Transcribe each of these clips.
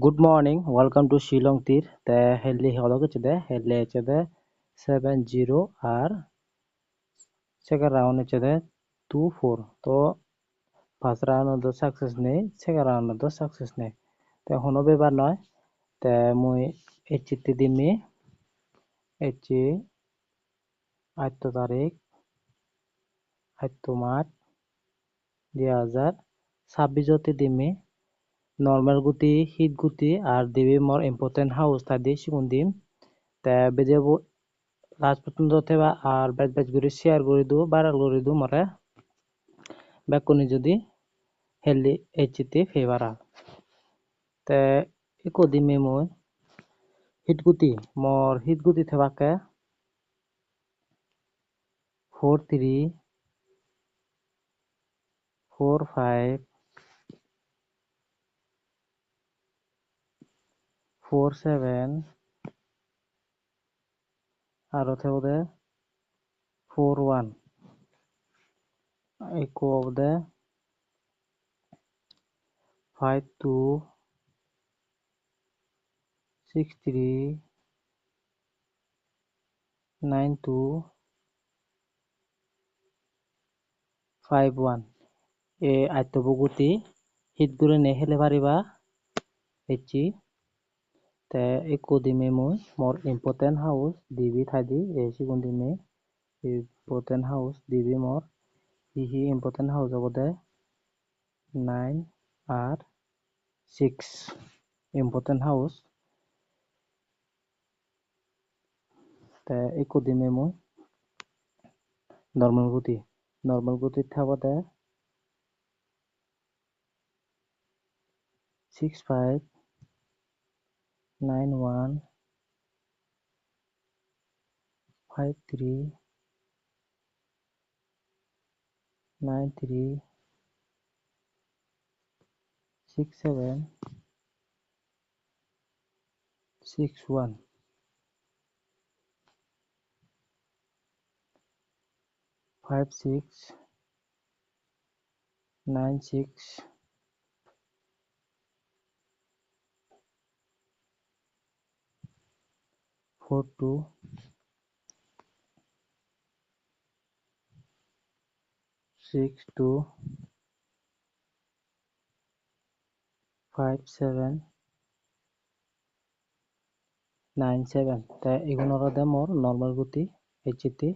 Good morning, welcome to Shillong Tir. The Helly Hologichde, Helly Chede 7-0 R second round chede 2-4. তো first round the success নেই, second round the success নেই. তো হনো বেবার নয়, তে মুই এচিতি দিমি, এচি 8 তারিখ, 8 মার্চ 2026 দিমি. নর্মাল গুটি হিট গুটি আর দিবি মোর ইম্পর্টেন্ট হাউস তাদি সিগুন দিম তে বেজেবো লাস্ট পর্যন্ত থেবা আর ব্যাচ ব্যাচ করে শেয়ার করে দিও ভাইরাল করে দিও মরে ব্যাকুনি যদি হেলদি এইচিতে ফেভারা তে ইকো দিমে মই হিট গুটি থেবাকে 4-3 4-5 4-7 আর থেবদে 4-1 ইকো অবদে 5-2 6-3 9-2 5-1 এ আইতবগুতি হিট করে নে হেলে পারিবা এচি তে ইকো দিমে মই মোর ইম্পর্টেন্ট হাউস দিবি থাদি এ সিগুন দিমে ইম্পর্টেন্ট হাউস দিবি মোর হি ইম্পর্টেন্ট হাউস অবদে 9 আর 6 ইম্পর্টেন্ট হাউস তে ইকো দিমে মই নর্মাল গুতি থাবদে 6-5 9-1 5-3 9-3 6-7 6-1 5-6 9-6 4-2 6-2 5-7 9-7 তে এগুলোর মোর নর্মাল গুতি এইচিতি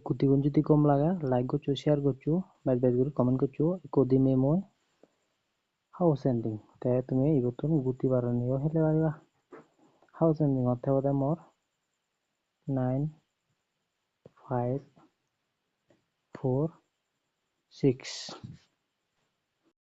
গুতিগুন যদি কম লাগা লাইক করছো শেয়ার করছো ব্যাচ ব্যাচ করে কমেন্ট করছো কোদি মেমো হাউস এন্ডিং তে তুমি ইবতুন গুতি বারনিও হেলে পারিবা হাউস এন্ডিং অর্থে বদে মোর 9 5 4 6